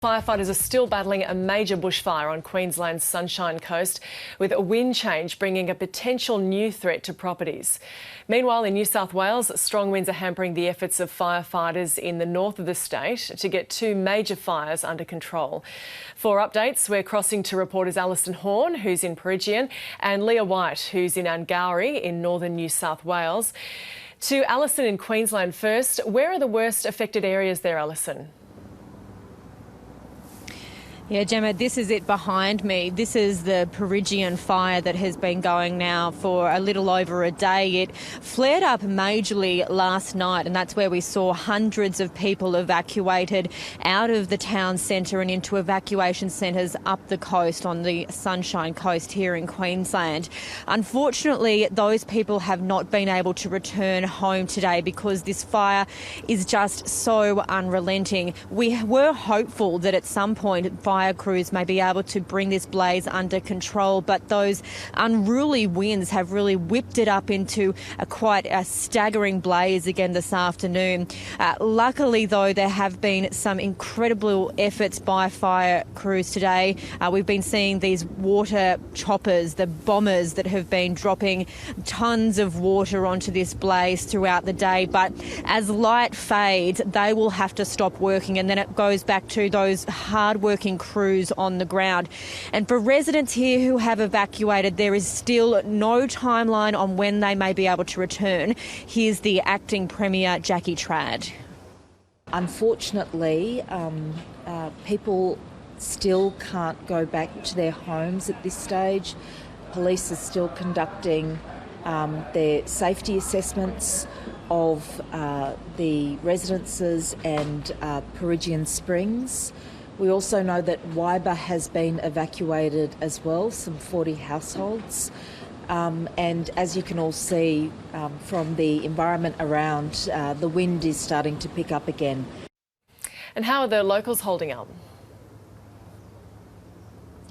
Firefighters are still battling a major bushfire on Queensland's Sunshine Coast, with a wind change bringing a potential new threat to properties. Meanwhile, in New South Wales, strong winds are hampering the efforts of firefighters in the north of the state to get two major fires under control. For updates, we're crossing to reporters Alison Horn, who's in Peregian, and Leah White, who's in Angowrie in northern New South Wales. To Alison in Queensland first, where are the worst affected areas there, Alison? Yeah, Gemma, this is it behind me. This is the Peregian fire that has been going now for a little over a day. It flared up majorly last night, and that's where we saw hundreds of people evacuated out of the town centre and into evacuation centres up the coast on the Sunshine Coast here in Queensland. Unfortunately, those people have not been able to return home today because this fire is just so unrelenting. We were hopeful that at some point fire crews may be able to bring this blaze under control, but those unruly winds have really whipped it up into quite a staggering blaze again this afternoon. Luckily, though, there have been some incredible efforts by fire crews today. We've been seeing these water choppers, the bombers that have been dropping tons of water onto this blaze throughout the day, but as light fades, they will have to stop working, and then it goes back to those hard-working crews on the ground. And for residents here who have evacuated, there is still no timeline on when they may be able to return. Here's the acting Premier, Jackie Trad. Unfortunately, people still can't go back to their homes at this stage. Police are still conducting their safety assessments of the residences and Peregian Springs. We also know that Wyber has been evacuated as well, some 40 households. And as you can all see from the environment around, the wind is starting to pick up again. And how are the locals holding up?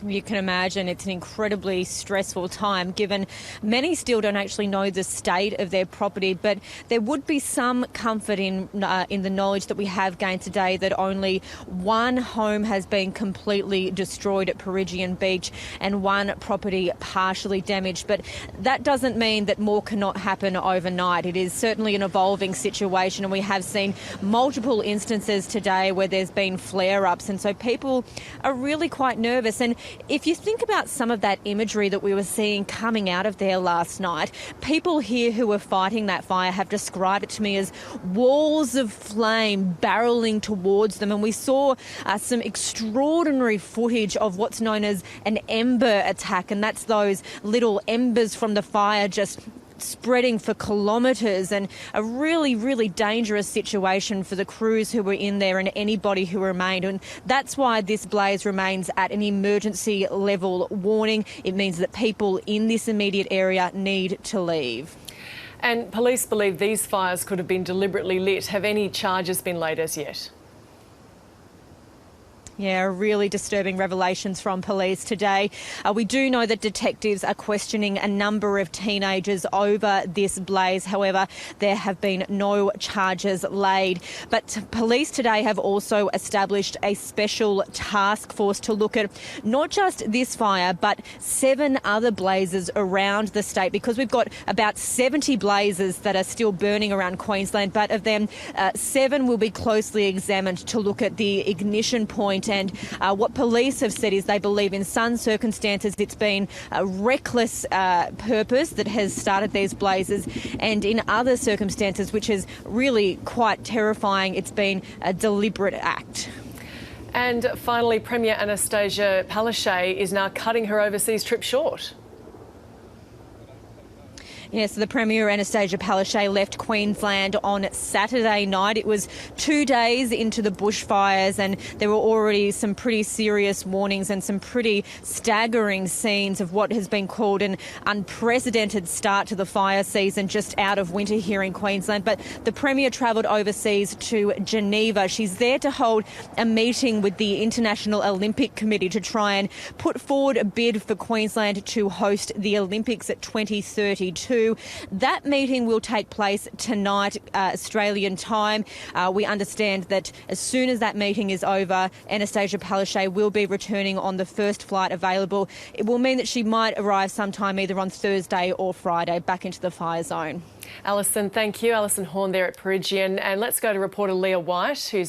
You can imagine it's an incredibly stressful time, given many still don't actually know the state of their property, but there would be some comfort in the knowledge that we have gained today that only one home has been completely destroyed at Peregian Beach and one property partially damaged. But that doesn't mean that more cannot happen overnight. It is certainly an evolving situation, and we have seen multiple instances today where there's been flare-ups, and so people are really quite nervous. And if you think about some of that imagery that we were seeing coming out of there last night, people here who were fighting that fire have described it to me as walls of flame barrelling towards them. And we saw some extraordinary footage of what's known as an ember attack, and that's those little embers from the fire just spreading for kilometres, and a really, really dangerous situation for the crews who were in there and anybody who remained. And that's why this blaze remains at an emergency level warning. It means that people in this immediate area need to leave. And police believe these fires could have been deliberately lit. Have any charges been laid as yet? Yeah, really disturbing revelations from police today. We do know that detectives are questioning a number of teenagers over this blaze. However, there have been no charges laid. But police today have also established a special task force to look at not just this fire, but 7 other blazes around the state, because we've got about 70 blazes that are still burning around Queensland, but of them, 7 will be closely examined to look at the ignition point. And what police have said is they believe in some circumstances it's been a reckless purpose that has started these blazes, and in other circumstances, which is really quite terrifying, it's been a deliberate act. And finally, Premier Anastasia Palaszczuk is now cutting her overseas trip short. Yes, the Premier Anastasia Palaszczuk left Queensland on Saturday night. It was 2 days into the bushfires, and there were already some pretty serious warnings and some pretty staggering scenes of what has been called an unprecedented start to the fire season just out of winter here in Queensland. But the Premier travelled overseas to Geneva. She's there to hold a meeting with the International Olympic Committee to try and put forward a bid for Queensland to host the Olympics at 2032. 2. That meeting will take place tonight, Australian time. We understand that as soon as that meeting is over, Anastasia Palaszczuk will be returning on the first flight available. It will mean that she might arrive sometime either on Thursday or Friday back into the fire zone. Alison, thank you. Alison Horn there at Peregian. And let's go to reporter Leah White, who's at